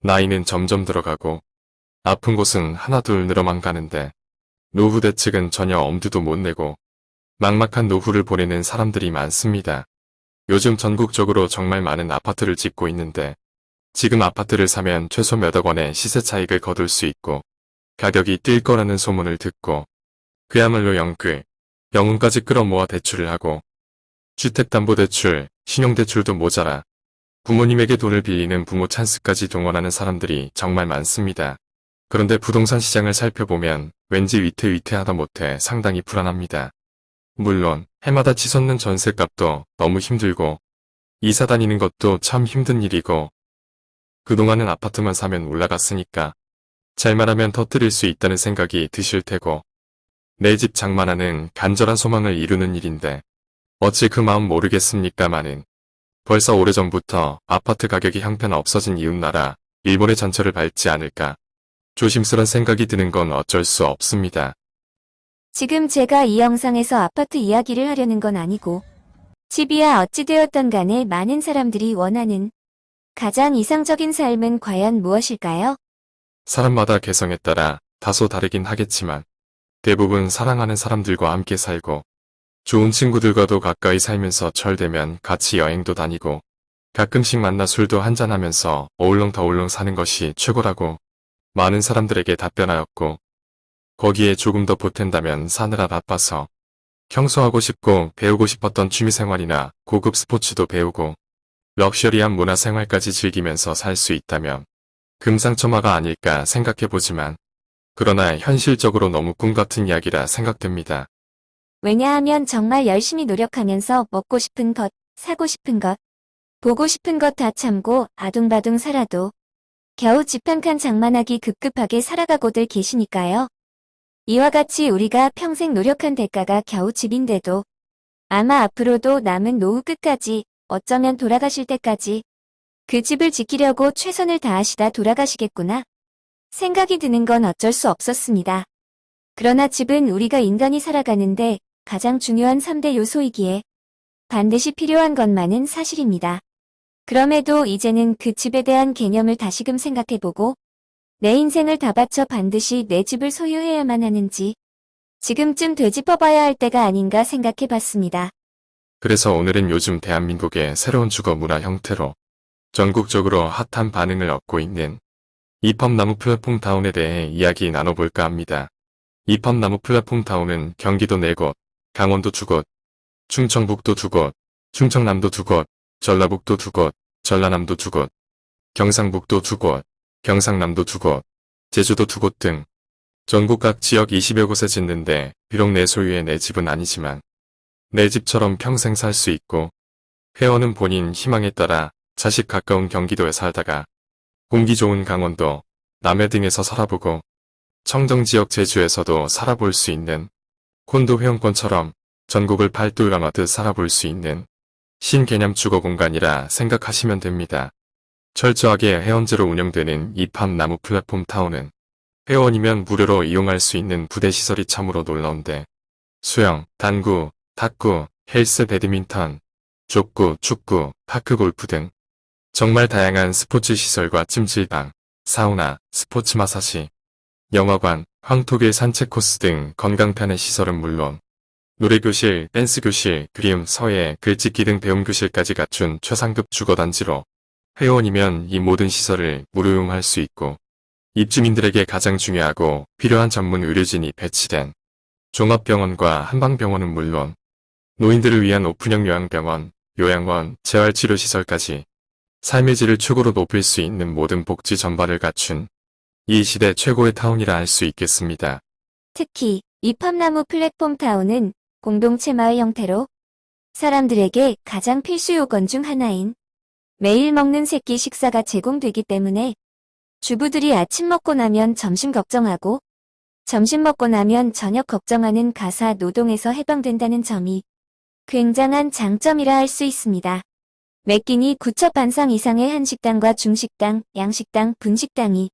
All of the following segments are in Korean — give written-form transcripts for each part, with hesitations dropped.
나이는 점점 들어가고 아픈 곳은 하나둘 늘어만 가는데 노후 대책은 전혀 엄두도 못 내고 막막한 노후를 보내는 사람들이 많습니다. 요즘 전국적으로 정말 많은 아파트를 짓고 있는데 지금 아파트를 사면 최소 몇억 원의 시세 차익을 거둘 수 있고 가격이 뛸 거라는 소문을 듣고 그야말로 영혼까지 끌어모아 대출을 하고 주택담보대출, 신용대출도 모자라 부모님에게 돈을 빌리는 부모 찬스까지 동원하는 사람들이 정말 많습니다. 그런데 부동산 시장을 살펴보면 왠지 위태위태하다 못해 상당히 불안합니다. 물론 해마다 치솟는 전셋값도 너무 힘들고 이사 다니는 것도 참 힘든 일이고 그동안은 아파트만 사면 올라갔으니까 잘만 하면 터뜨릴 수 있다는 생각이 드실 테고 내 집 장만하는 간절한 소망을 이루는 일인데 어찌 그 마음 모르겠습니까마는 벌써 오래전부터 아파트 가격이 형편없어진 이웃나라 일본의 전철을 밟지 않을까 조심스런 생각이 드는 건 어쩔 수 없습니다. 지금 제가 이 영상에서 아파트 이야기를 하려는 건 아니고 집이야 어찌 되었던 간에 많은 사람들이 원하는 가장 이상적인 삶은 과연 무엇일까요? 사람마다 개성에 따라 다소 다르긴 하겠지만 대부분 사랑하는 사람들과 함께 살고 좋은 친구들과도 가까이 살면서 철되면 같이 여행도 다니고 가끔씩 만나 술도 한잔하면서 어울렁더울렁 사는 것이 최고라고 많은 사람들에게 답변하였고 거기에 조금 더 보탠다면 사느라 바빠서 평소하고 싶고 배우고 싶었던 취미생활이나 고급 스포츠도 배우고 럭셔리한 문화생활까지 즐기면서 살 수 있다면 금상첨화가 아닐까 생각해보지만 그러나 현실적으로 너무 꿈같은 이야기라 생각됩니다. 왜냐하면 정말 열심히 노력하면서 먹고 싶은 것, 사고 싶은 것, 보고 싶은 것 다 참고 아둥바둥 살아도 겨우 집 한 칸 장만하기 급급하게 살아가고들 계시니까요. 이와 같이 우리가 평생 노력한 대가가 겨우 집인데도 아마 앞으로도 남은 노후 끝까지 어쩌면 돌아가실 때까지 그 집을 지키려고 최선을 다하시다 돌아가시겠구나 생각이 드는 건 어쩔 수 없었습니다. 그러나 집은 우리가 인간이 살아가는데 가장 중요한 3대 요소이기에 반드시 필요한 것만은 사실입니다. 그럼에도 이제는 그 집에 대한 개념을 다시금 생각해보고 내 인생을 다 바쳐 반드시 내 집을 소유해야만 하는지 지금쯤 되짚어봐야 할 때가 아닌가 생각해봤습니다. 그래서 오늘은 요즘 대한민국의 새로운 주거 문화 형태로 전국적으로 핫한 반응을 얻고 있는 이팝나무 플랫폼 타운에 대해 이야기 나눠볼까 합니다. 이팝나무 플랫폼 타운은 경기도 4곳, 강원도 2곳, 충청북도 2곳, 충청남도 2곳, 전라북도 2곳, 전라남도 2곳, 경상북도 2곳, 경상남도 2곳, 제주도 2곳 등 전국 각 지역 20여 곳에 짓는데 비록 내 소유의 내 집은 아니지만 내 집처럼 평생 살 수 있고 회원은 본인 희망에 따라 자식 가까운 경기도에 살다가 공기 좋은 강원도, 남해 등에서 살아보고 청정지역 제주에서도 살아볼 수 있는 콘도 회원권처럼 전국을 팔도를 감아듯 살아볼 수 있는 신개념 주거 공간이라 생각하시면 됩니다. 철저하게 회원제로 운영되는 이팝나무 플랫폼 타운은 회원이면 무료로 이용할 수 있는 부대시설이 참으로 놀라운데 수영, 당구, 탁구, 헬스 배드민턴, 족구, 축구, 파크 골프 등 정말 다양한 스포츠 시설과 찜질방, 사우나, 스포츠 마사지, 영화관, 황토길 산책 코스 등 건강 편의 시설은 물론 노래교실, 댄스교실, 그림, 서예, 글짓기 등 배움교실까지 갖춘 최상급 주거단지로 회원이면 이 모든 시설을 무료 이용할 수 있고 입주민들에게 가장 중요하고 필요한 전문 의료진이 배치된 종합병원과 한방병원은 물론 노인들을 위한 오픈형 요양병원, 요양원, 재활치료시설까지 삶의 질을 최고로 높일 수 있는 모든 복지 전반을 갖춘 이 시대 최고의 타운이라 할 수 있겠습니다. 특히 이팝나무 플랫폼 타운은 공동체 마을 형태로 사람들에게 가장 필수 요건 중 하나인 매일 먹는 세끼 식사가 제공되기 때문에 주부들이 아침 먹고 나면 점심 걱정하고 점심 먹고 나면 저녁 걱정하는 가사 노동에서 해방된다는 점이 굉장한 장점이라 할 수 있습니다. 매 끼니 9첩 반상 이상의 한식당과 중식당, 양식당, 분식당이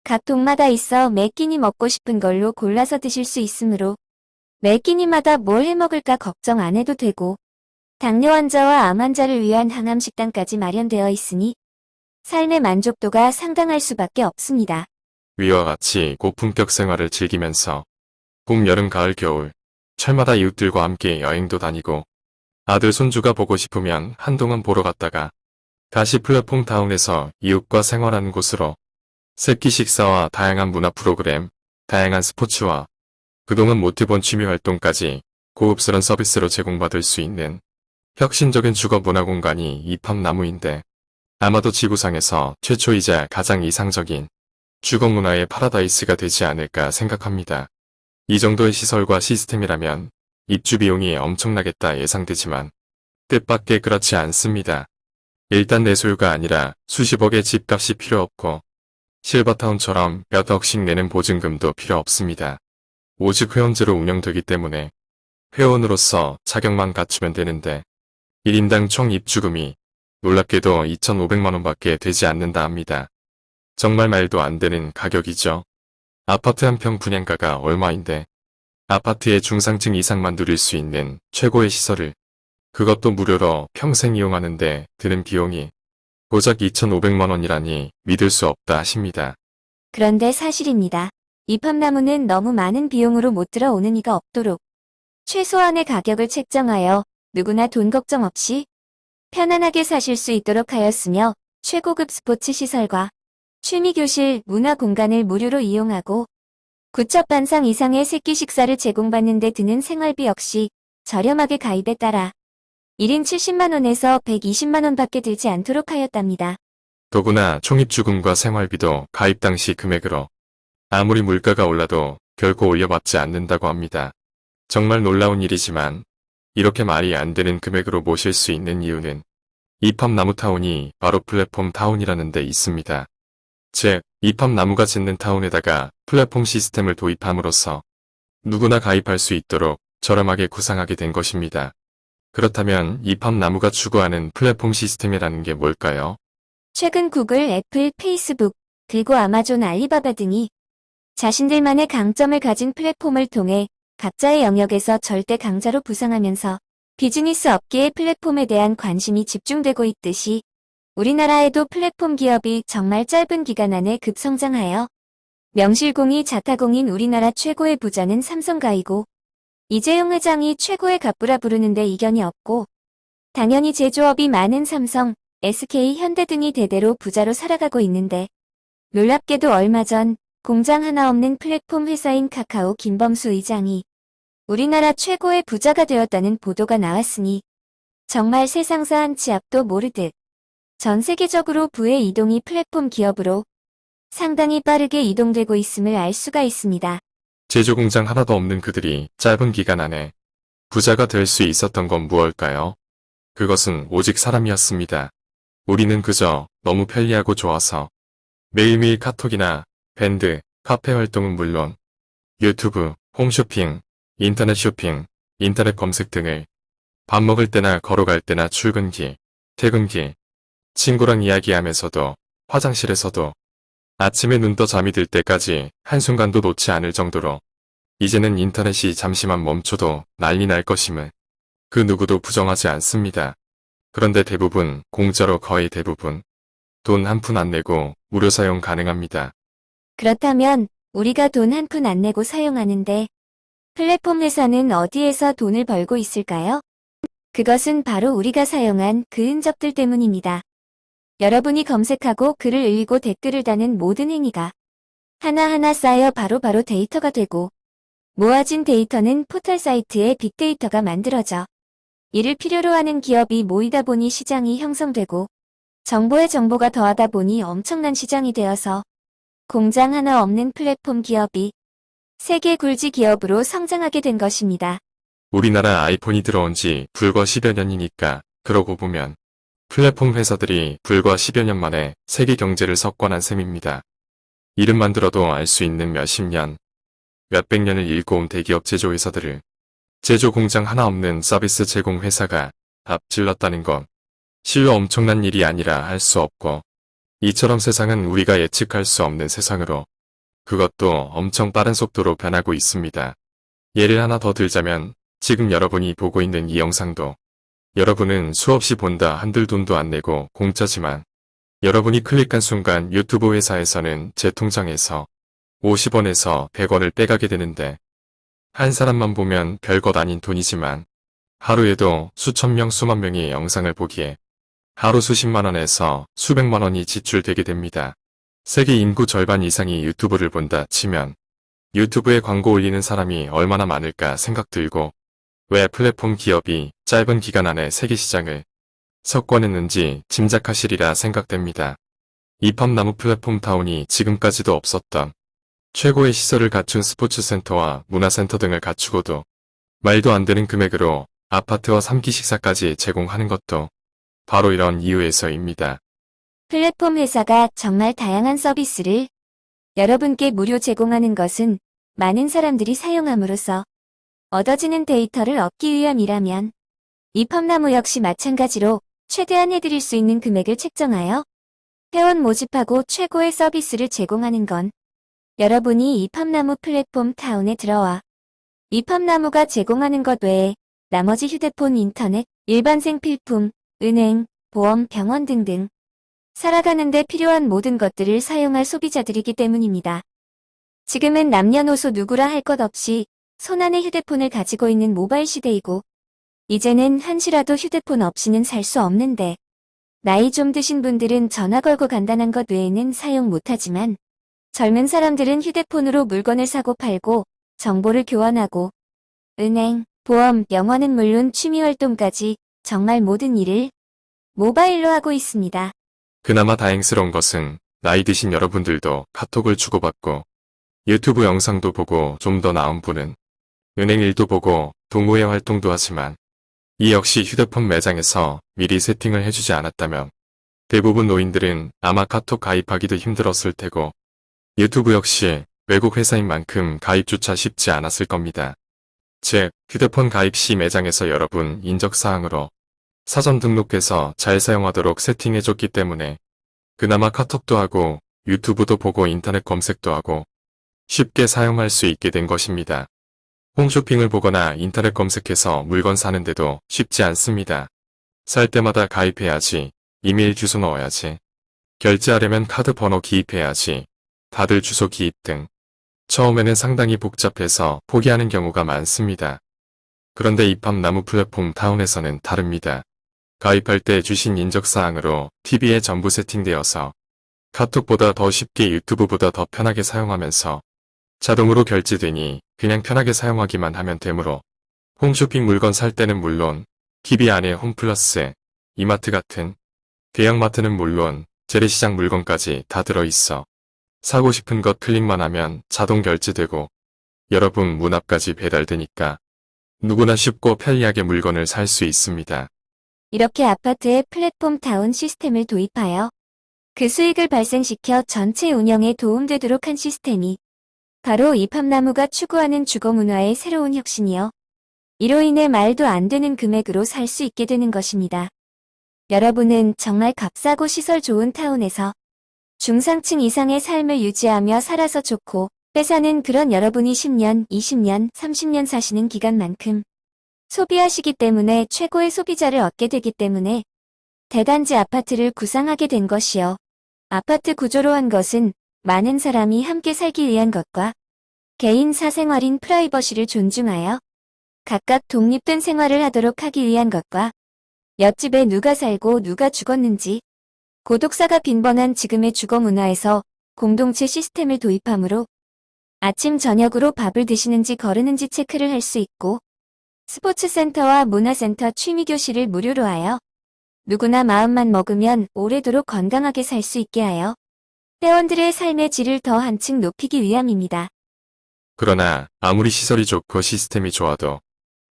각 동마다 있어 매 끼니 먹고 싶은 걸로 골라서 드실 수 있으므로 매 끼니마다 뭘 해먹을까 걱정 안 해도 되고 당뇨 환자와 암 환자를 위한 항암식당까지 마련되어 있으니 삶의 만족도가 상당할 수밖에 없습니다. 위와 같이 고품격 생활을 즐기면서 봄, 여름, 가을, 겨울 철마다 이웃들과 함께 여행도 다니고 아들 손주가 보고 싶으면 한동안 보러 갔다가 다시 플랫폼 타운에서 이웃과 생활하는 곳으로 새끼 식사와 다양한 문화 프로그램, 다양한 스포츠와 그동안 못 해본 취미 활동까지 고급스런 서비스로 제공받을 수 있는 혁신적인 주거 문화 공간이 이팝나무인데 아마도 지구상에서 최초이자 가장 이상적인 주거 문화의 파라다이스가 되지 않을까 생각합니다. 이 정도의 시설과 시스템이라면 입주 비용이 엄청나겠다 예상되지만 뜻밖의 그렇지 않습니다. 일단 내 소유가 아니라 수십억의 집값이 필요 없고 실버타운처럼 몇 억씩 내는 보증금도 필요 없습니다. 오직 회원제로 운영되기 때문에 회원으로서 자격만 갖추면 되는데 1인당 총 입주금이 놀랍게도 2,500만원 밖에 되지 않는다 합니다. 정말 말도 안 되는 가격이죠. 아파트 한 평 분양가가 얼마인데 아파트의 중상층 이상만 누릴 수 있는 최고의 시설을 그것도 무료로 평생 이용하는데 드는 비용이 고작 2,500만원이라니 믿을 수 없다 하십니다. 그런데 사실입니다. 이팝나무는 너무 많은 비용으로 못 들어오는 이가 없도록 최소한의 가격을 책정하여 누구나 돈 걱정 없이 편안하게 사실 수 있도록 하였으며 최고급 스포츠 시설과 취미교실, 문화공간을 무료로 이용하고 구첩반상 이상의 새끼 식사를 제공받는 데 드는 생활비 역시 저렴하게 가입에 따라 1인 70만원에서 120만원 밖에 들지 않도록 하였답니다. 더구나 총입주금과 생활비도 가입 당시 금액으로 아무리 물가가 올라도 결코 올려받지 않는다고 합니다. 정말 놀라운 일이지만 이렇게 말이 안 되는 금액으로 모실 수 있는 이유는 이팝나무타운이 바로 플랫폼 타운이라는 데 있습니다. 즉, 이팝나무가 짓는 타운에다가 플랫폼 시스템을 도입함으로써 누구나 가입할 수 있도록 저렴하게 구상하게 된 것입니다. 그렇다면 이팝나무가 추구하는 플랫폼 시스템이라는 게 뭘까요? 최근 구글, 애플, 페이스북, 그리고 아마존, 알리바바 등이 자신들만의 강점을 가진 플랫폼을 통해 각자의 영역에서 절대 강자로 부상하면서 비즈니스 업계의 플랫폼에 대한 관심이 집중되고 있듯이 우리나라에도 플랫폼 기업이 정말 짧은 기간 안에 급성장하여 명실공히 자타공인 우리나라 최고의 부자는 삼성가이고 이재용 회장이 최고의 갑부라 부르는데 이견이 없고 당연히 제조업이 많은 삼성, SK, 현대 등이 대대로 부자로 살아가고 있는데 놀랍게도 얼마 전 공장 하나 없는 플랫폼 회사인 카카오 김범수 의장이 우리나라 최고의 부자가 되었다는 보도가 나왔으니 정말 세상사 한 치 앞도 모르듯 전 세계적으로 부의 이동이 플랫폼 기업으로 상당히 빠르게 이동되고 있음을 알 수가 있습니다. 제조공장 하나도 없는 그들이 짧은 기간 안에 부자가 될 수 있었던 건 무엇일까요? 그것은 오직 사람이었습니다. 우리는 그저 너무 편리하고 좋아서 매일매일 카톡이나 밴드, 카페 활동은 물론 유튜브, 홈쇼핑, 인터넷 쇼핑, 인터넷 검색 등을 밥 먹을 때나 걸어갈 때나 출근길, 퇴근길, 친구랑 이야기하면서도 화장실에서도 아침에 눈 떠 잠이 들 때까지 한순간도 놓지 않을 정도로 이제는 인터넷이 잠시만 멈춰도 난리 날 것임을 그 누구도 부정하지 않습니다. 그런데 대부분, 공짜로 거의 대부분 돈 한 푼 안 내고 무료 사용 가능합니다. 그렇다면 우리가 돈 한 푼 안 내고 사용하는데 플랫폼 회사는 어디에서 돈을 벌고 있을까요? 그것은 바로 우리가 사용한 그 흔적들 때문입니다. 여러분이 검색하고 글을 읽고 댓글을 다는 모든 행위가 하나하나 쌓여 바로바로 데이터가 되고 모아진 데이터는 포털 사이트에 빅데이터가 만들어져 이를 필요로 하는 기업이 모이다 보니 시장이 형성되고 정보에 정보가 더하다 보니 엄청난 시장이 되어서 공장 하나 없는 플랫폼 기업이 세계 굴지 기업으로 성장하게 된 것입니다. 우리나라 아이폰이 들어온 지 불과 10여 년이니까 그러고 보면 플랫폼 회사들이 불과 10여 년 만에 세계 경제를 석권한 셈입니다. 이름만 들어도 알 수 있는 몇십 년, 몇백 년을 일궈온 대기업 제조회사들을 제조 공장 하나 없는 서비스 제공 회사가 앞질렀다는 건 실로 엄청난 일이 아니라 할 수 없고 이처럼 세상은 우리가 예측할 수 없는 세상으로 그것도 엄청 빠른 속도로 변하고 있습니다. 예를 하나 더 들자면 지금 여러분이 보고 있는 이 영상도 여러분은 수없이 본다 한들 돈도 안 내고 공짜지만 여러분이 클릭한 순간 유튜브 회사에서는 제 통장에서 50원에서 100원을 빼가게 되는데 한 사람만 보면 별것 아닌 돈이지만 하루에도 수천 명 수만 명이 영상을 보기에 하루 수십만 원에서 수백만 원이 지출되게 됩니다. 세계 인구 절반 이상이 유튜브를 본다 치면 유튜브에 광고 올리는 사람이 얼마나 많을까 생각 들고 왜 플랫폼 기업이 짧은 기간 안에 세계 시장을 석권했는지 짐작하시리라 생각됩니다. 이팝나무 플랫폼 타운이 지금까지도 없었던 최고의 시설을 갖춘 스포츠센터와 문화센터 등을 갖추고도 말도 안 되는 금액으로 아파트와 3기 식사까지 제공하는 것도 바로 이런 이유에서입니다. 플랫폼 회사가 정말 다양한 서비스를 여러분께 무료 제공하는 것은 많은 사람들이 사용함으로써 얻어지는 데이터를 얻기 위함이라면 이팝나무 역시 마찬가지로 최대한 해드릴 수 있는 금액을 책정하여 회원 모집하고 최고의 서비스를 제공하는 건 여러분이 이팝나무 플랫폼 타운에 들어와 이팝나무가 제공하는 것 외에 나머지 휴대폰, 인터넷, 일반 생필품, 은행, 보험, 병원 등등 살아가는 데 필요한 모든 것들을 사용할 소비자들이기 때문입니다. 지금은 남녀노소 누구라 할 것 없이 손안에 휴대폰을 가지고 있는 모바일 시대이고 이제는 한시라도 휴대폰 없이는 살 수 없는데 나이 좀 드신 분들은 전화 걸고 간단한 것 외에는 사용 못하지만 젊은 사람들은 휴대폰으로 물건을 사고 팔고 정보를 교환하고 은행, 보험, 영어는 물론 취미활동까지 정말 모든 일을 모바일로 하고 있습니다. 그나마 다행스러운 것은 나이 드신 여러분들도 카톡을 주고받고 유튜브 영상도 보고 좀 더 나은 분은 은행 일도 보고 동호회 활동도 하지만 이 역시 휴대폰 매장에서 미리 세팅을 해주지 않았다면 대부분 노인들은 아마 카톡 가입하기도 힘들었을 테고 유튜브 역시 외국 회사인 만큼 가입조차 쉽지 않았을 겁니다. 즉, 휴대폰 가입 시 매장에서 여러분 인적사항으로 사전 등록해서 잘 사용하도록 세팅해줬기 때문에 그나마 카톡도 하고 유튜브도 보고 인터넷 검색도 하고 쉽게 사용할 수 있게 된 것입니다. 홈쇼핑을 보거나 인터넷 검색해서 물건 사는데도 쉽지 않습니다. 살 때마다 가입해야지, 이메일 주소 넣어야지, 결제하려면 카드 번호 기입해야지, 다들 주소 기입 등 처음에는 상당히 복잡해서 포기하는 경우가 많습니다. 그런데 이팝나무 플랫폼 타운에서는 다릅니다. 가입할 때 주신 인적사항으로 TV에 전부 세팅되어서 카톡보다 더 쉽게 유튜브보다 더 편하게 사용하면서 자동으로 결제되니 그냥 편하게 사용하기만 하면 되므로 홈쇼핑 물건 살 때는 물론 TV 안에 홈플러스, 이마트 같은 대형마트는 물론 재래시장 물건까지 다 들어있어 사고 싶은 것 클릭만 하면 자동 결제되고 여러분 문 앞까지 배달되니까 누구나 쉽고 편리하게 물건을 살 수 있습니다. 이렇게 아파트에 플랫폼 타운 시스템을 도입하여 그 수익을 발생시켜 전체 운영에 도움되도록 한 시스템이 바로 이팝나무가 추구하는 주거문화의 새로운 혁신이요. 이로 인해 말도 안 되는 금액으로 살 수 있게 되는 것입니다. 여러분은 정말 값싸고 시설 좋은 타운에서 중상층 이상의 삶을 유지하며 살아서 좋고 빼사는 그런 여러분이 10년, 20년, 30년 사시는 기간만큼 소비하시기 때문에 최고의 소비자를 얻게 되기 때문에 대단지 아파트를 구상하게 된 것이요. 아파트 구조로 한 것은 많은 사람이 함께 살기 위한 것과 개인 사생활인 프라이버시를 존중하여 각각 독립된 생활을 하도록 하기 위한 것과 옆집에 누가 살고 누가 죽었는지 고독사가 빈번한 지금의 주거 문화에서 공동체 시스템을 도입하므로 아침 저녁으로 밥을 드시는지 거르는지 체크를 할 수 있고 스포츠센터와 문화센터 취미교실을 무료로 하여 누구나 마음만 먹으면 오래도록 건강하게 살 수 있게 하여 회원들의 삶의 질을 더 한층 높이기 위함입니다. 그러나 아무리 시설이 좋고 시스템이 좋아도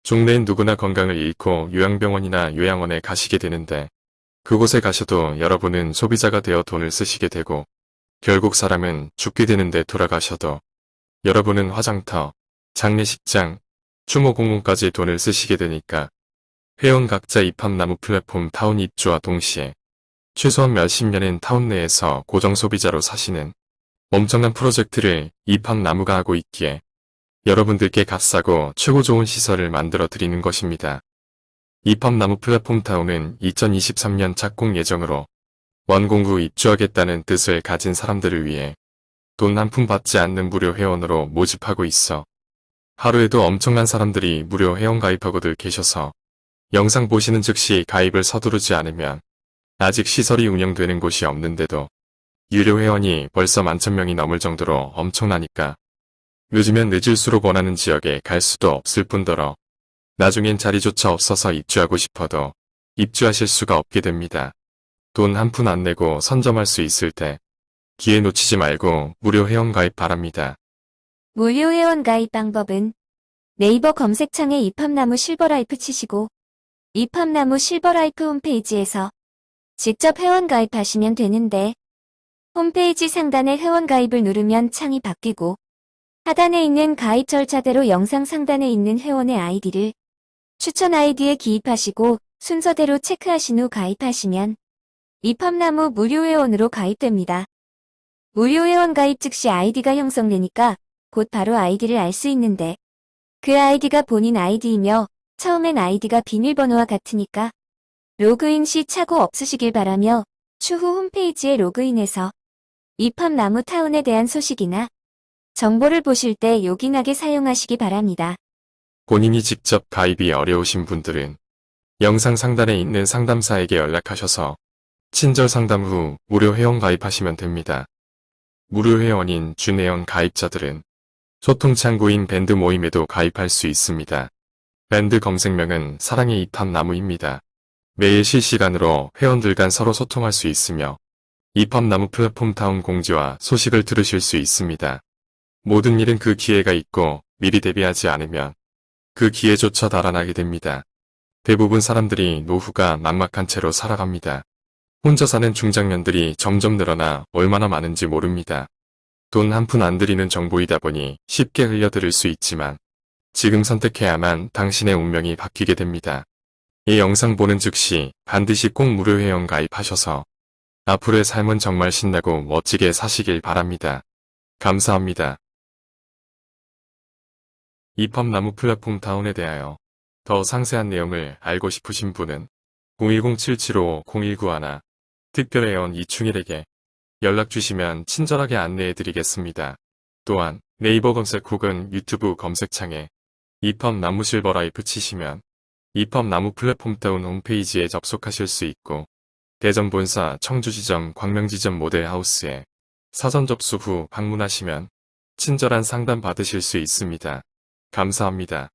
종래엔 누구나 건강을 잃고 요양병원이나 요양원에 가시게 되는데 그곳에 가셔도 여러분은 소비자가 되어 돈을 쓰시게 되고 결국 사람은 죽게 되는데 돌아가셔도 여러분은 화장터, 장례식장, 추모공원까지 돈을 쓰시게 되니까 회원 각자 이팝나무 플랫폼 타운 입주와 동시에 최소한 몇십 년은 타운 내에서 고정 소비자로 사시는 엄청난 프로젝트를 이팝나무가 하고 있기에 여러분들께 값싸고 최고 좋은 시설을 만들어 드리는 것입니다. 이팝나무 플랫폼 타운은 2023년 착공 예정으로 완공 후 입주하겠다는 뜻을 가진 사람들을 위해 돈 한 푼 받지 않는 무료 회원으로 모집하고 있어. 하루에도 엄청난 사람들이 무료 회원 가입하고들 계셔서 영상 보시는 즉시 가입을 서두르지 않으면 아직 시설이 운영되는 곳이 없는데도 유료 회원이 벌써 11,000명이 넘을 정도로 엄청나니까 요즘엔 늦을수록 원하는 지역에 갈 수도 없을 뿐더러 나중엔 자리조차 없어서 입주하고 싶어도 입주하실 수가 없게 됩니다. 돈 한 푼 안 내고 선점할 수 있을 때 기회 놓치지 말고 무료 회원 가입 바랍니다. 무료 회원 가입 방법은 네이버 검색창에 입합나무 실버라이프 치시고 입합나무 실버라이프 홈페이지에서 직접 회원 가입하시면 되는데 홈페이지 상단에 회원 가입을 누르면 창이 바뀌고 하단에 있는 가입 절차대로 영상 상단에 있는 회원의 아이디를 추천 아이디에 기입하시고 순서대로 체크하신 후 가입하시면 입합나무 무료 회원으로 가입됩니다. 무료 회원 가입 즉시 아이디가 형성되니까 곧 바로 아이디를 알 수 있는데 그 아이디가 본인 아이디이며 처음엔 아이디가 비밀번호와 같으니까 로그인 시 착오 없으시길 바라며 추후 홈페이지에 로그인해서 입합나무 타운에 대한 소식이나 정보를 보실 때 요긴하게 사용하시기 바랍니다. 본인이 직접 가입이 어려우신 분들은 영상 상단에 있는 상담사에게 연락하셔서 친절 상담 후 무료 회원 가입하시면 됩니다. 무료 회원인 준회원 가입자들은 소통 창구인 밴드 모임에도 가입할 수 있습니다. 밴드 검색명은 사랑의 입합나무입니다. 매일 실시간으로 회원들 간 서로 소통할 수 있으며 입합나무 플랫폼 타운 공지와 소식을 들으실 수 있습니다. 모든 일은 그 기회가 있고 미리 대비하지 않으면 그 기회조차 달아나게 됩니다. 대부분 사람들이 노후가 막막한 채로 살아갑니다. 혼자 사는 중장년들이 점점 늘어나 얼마나 많은지 모릅니다. 돈 한 푼 안 들이는 정보이다 보니 쉽게 흘려들을 수 있지만 지금 선택해야만 당신의 운명이 바뀌게 됩니다. 이 영상 보는 즉시 반드시 꼭 무료 회원 가입하셔서 앞으로의 삶은 정말 신나고 멋지게 사시길 바랍니다. 감사합니다. 입합나무 플랫폼 타운에 대하여 더 상세한 내용을 알고 싶으신 분은 010-775-0191 특별회원 이충일에게 연락 주시면 친절하게 안내해 드리겠습니다. 또한 네이버 검색 혹은 유튜브 검색창에 입합나무 실버라이프 치시면 입합나무 플랫폼 타운 홈페이지에 접속하실 수 있고 대전 본사 청주지점 광명지점 모델하우스에 사전 접수 후 방문하시면 친절한 상담 받으실 수 있습니다. 감사합니다.